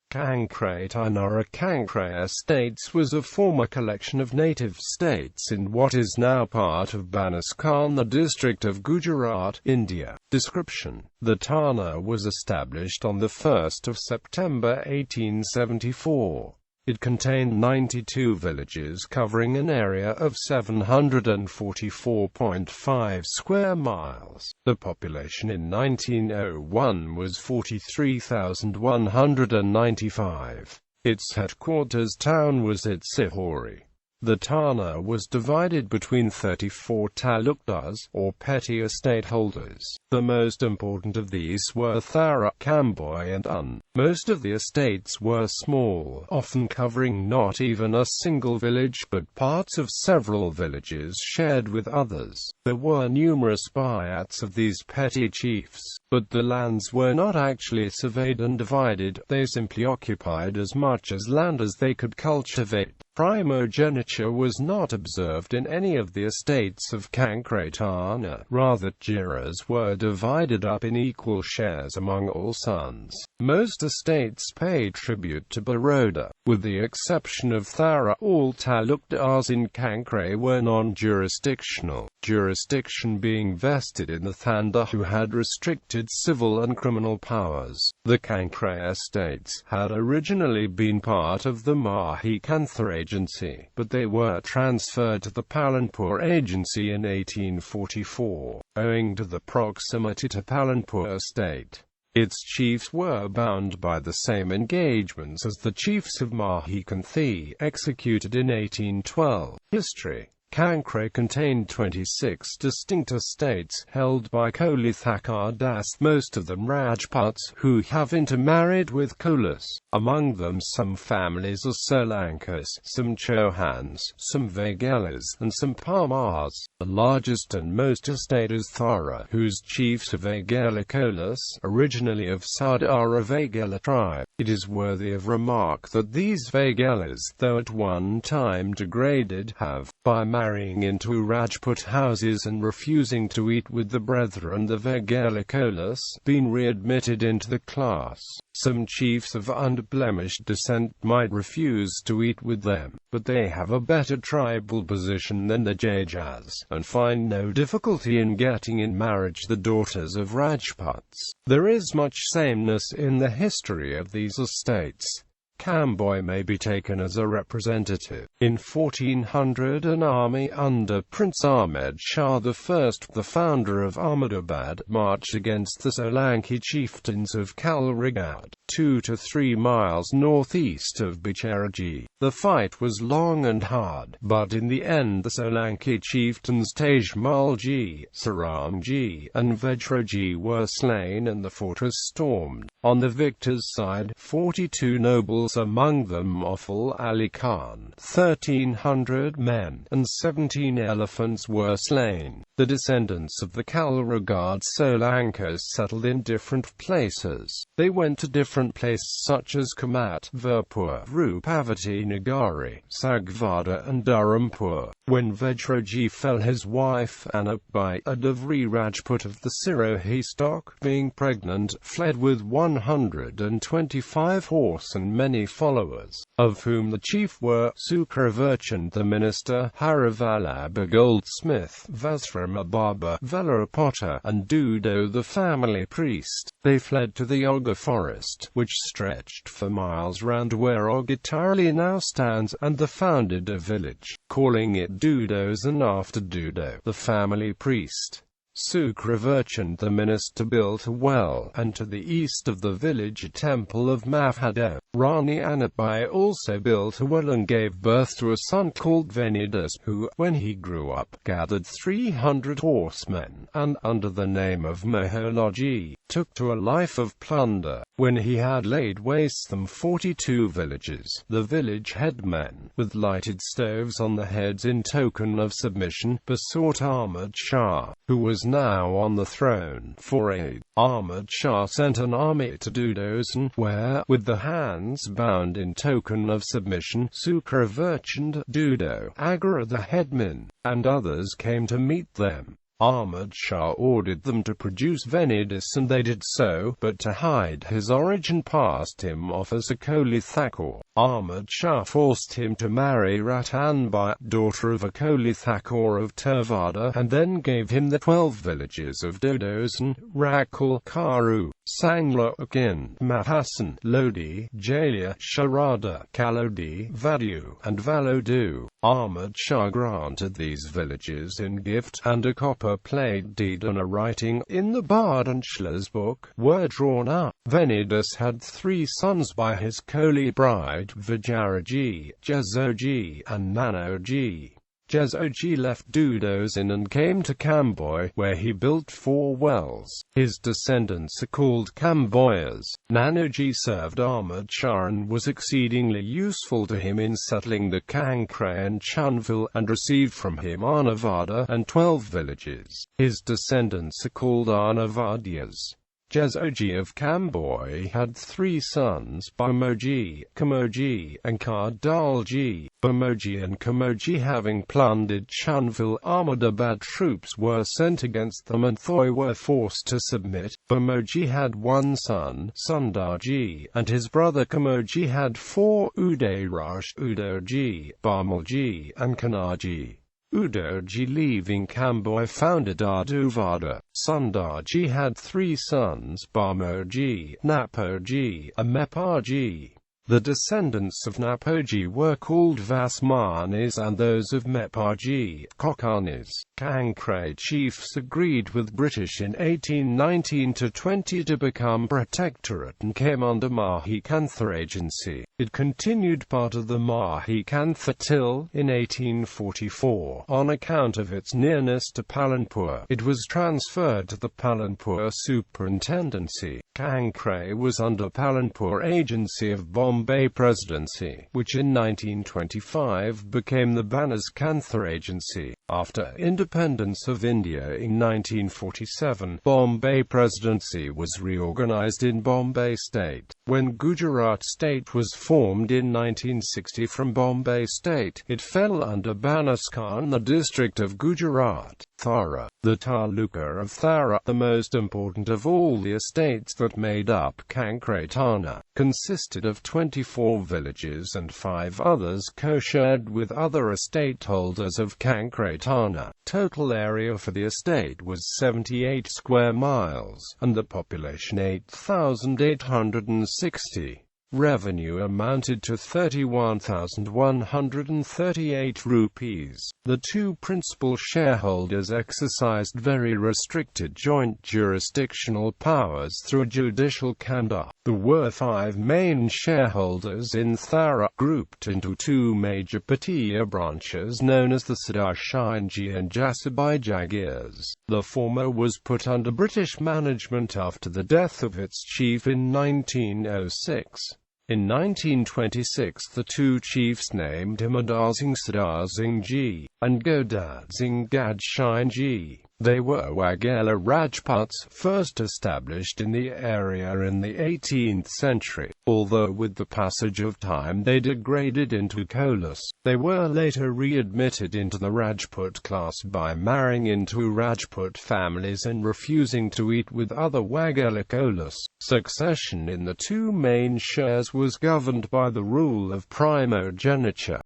Kankrej or Kankrej Estates was a former collection of native states in what is now part of Banaskantha district of Gujarat, India. Description: the thana was established on 1 September 1874. It contained 92 villages covering an area of 744.5 square miles. The population in 1901 was 43,195. Its headquarters town was at Sihori. The thana was divided between 34 talukas, or petty estate holders. The most important of these were Thara, Kamboy and Un. Most of the estates were small, often covering not even a single village but parts of several villages shared with others. There were numerous buyats of these petty chiefs, but the lands were not actually surveyed and divided. They simply occupied as much as land as they could cultivate. Primogeniture was not observed in any of the estates of Kankrej Thana. Rather, jiras were divided up in equal shares among all sons. Most estates paid tribute to Baroda. With the exception of Thara, all talukas in Kankrej were non-jurisdictional, jurisdiction being vested in the thana, who had restricted civil and criminal powers. The Kankrej Estates had originally been part of the Mahikantha Agency, but they were transferred to the Palanpur Agency in 1844, owing to the proximity to Palanpur Estate. Its chiefs were bound by the same engagements as the chiefs of Mahikantha, executed in 1812. History: Kankrej contained 26 distinct estates, held by Kolithakadas, most of them Rajputs, who have intermarried with Kolis. Among them some families are Solankas, some Chauhans, some Vaghelas, and some Parmars. The largest and most estate is Thara, whose chiefs are Vaghela Kolis, originally of Sardara Vaghela tribe. It is worthy of remark that these Vaghelas, though at one time degraded, have, by marrying into Rajput houses and refusing to eat with the brethren the Vaghela Kolis, been readmitted into the class. Some chiefs of unblemished descent might refuse to eat with them, but they have a better tribal position than the Jajas, and find no difficulty in getting in marriage the daughters of Rajputs. There is much sameness in the history of these estates. Kamboy may be taken as a representative. In 1400 an army under Prince Ahmed Shah I, the founder of Ahmedabad, marched against the Solanki chieftains of Kalrigad, 2 to 3 miles northeast of Bicharaji. The fight was long and hard, but in the end the Solanki chieftains Tajmalji, Saramji, and Vajraji were slain and the fortress stormed. On the victors' side, 42 nobles, among them Awful Ali Khan, 1,300 men, and 17 elephants were slain. The descendants of the Kalrigad Solankas settled in different places. They went to different places such as Kamat, Virpur, Rupavati Nagari, Sagvada and Dharampur. When Vajraji fell, his wife Anna, by a Davri Rajput of the Sirohi stock, being pregnant, fled with 125 horse and many followers, of whom the chief were Sukravarchand the minister, Harivallabh a goldsmith, Vasrama Baba, Vela a potter, and Dudo the family priest. They fled to the Ogha forest, which stretched for miles round where Oghatarli now stands, and they founded a village, calling it Dudos, and after Dudo, the family priest, Sukravarchand the minister, built a well, and to the east of the village a temple of Mahadeo. Rani Anabai also built a well and gave birth to a son called Venidas, who, when he grew up, gathered 300 horsemen, and, under the name of Maholoji, took to a life of plunder. When he had laid waste them 42 villages, the village headmen, with lighted stoves on the heads in token of submission, besought Ahmad Shah, who was now on the throne, for aid. Ahmad Shah sent an army to Dudosan, where, with the hands bound in token of submission, Sukravarchand, Dudo, Agra the headman, and others came to meet them. Ahmad Shah ordered them to produce Venedis and they did so, but to hide his origin passed him off as a Koli Thakur. Ahmad Shah forced him to marry Ratanbai, daughter of a Koli Thakur of Tervada, and then gave him the 12 villages of Dodosan, Rakul, Karu, Sangla, Akin, Mahasan, Lodi, Jalia, Sharada, Kalodi, Vadu, and Valodu. Ahmad Shah granted these villages in gift, and a copper-plate deed and a writing, in the Bardhanshla's book, were drawn up. Venedis had 3 sons by his Koli bride, Vijaraji, Jazoji, and Nanoji. Jazoji left Dudosan and came to Kamboy, where he built 4 wells. His descendants are called Kamboyas. Nanoji served Ahmad Shah and was exceedingly useful to him in settling the Kankrej and Chunville, and received from him Arnavada and 12 villages. His descendants are called Arnavadias. Jazoji of Kamboy had 3 sons, Bamoji, Kamoji, and Kardalji. Bamoji and Kamoji, having plundered Chunville, Ahmedabad troops were sent against them and Thoy were forced to submit. Bamoji had 1 son, Sundarji, and his brother Kamoji had 4, Udayraj, Udarji, Bamalji, and Kanaji. Udarji, leaving Kamboy, founded Arduvada. Sundarji had 3 sons, Bamoji, Napoji, and Meparji. The descendants of Napoji were called Vasmanis and those of Meparji, Kokanis. Kankrej chiefs agreed with British in 1819-20 to become protectorate and came under Mahikantha Agency. It continued part of the Mahikantha till, in 1844, on account of its nearness to Palanpur, it was transferred to the Palanpur Superintendency. Kankrej was under Palanpur Agency of Bombay Presidency, which in 1925 became the Banaskantha Agency. After independence of India in 1947, Bombay Presidency was reorganized in Bombay State. When Gujarat State was formed in 1960 from Bombay State, it fell under Banaskantha district of Gujarat. Thara. The Taluka of Thara, the most important of all the estates that made up Kankrej Thana, consisted of 24 villages and 5 others co-shared with other estate holders of Kankrej Thana. Total area for the estate was 78 square miles, and the population 8,860. Revenue amounted to 31,138 rupees. The 2 principal shareholders exercised very restricted joint jurisdictional powers through a judicial kanda. There were 5 main shareholders in Thara, grouped into 2 major Patiya branches known as the Sadarshanji and Jasibai Jagirs. The former was put under British management after the death of its chief in 1906. In 1926 the 2 chiefs named Imadar Singh Sardar Singh Ji, and Godad Singh Gadshine Ji. They were Waghela Rajputs, first established in the area in the 18th century. Although with the passage of time they degraded into Kolis, they were later readmitted into the Rajput class by marrying into Rajput families and refusing to eat with other Waghela Kolis. Succession in the 2 main shares was governed by the rule of primogeniture.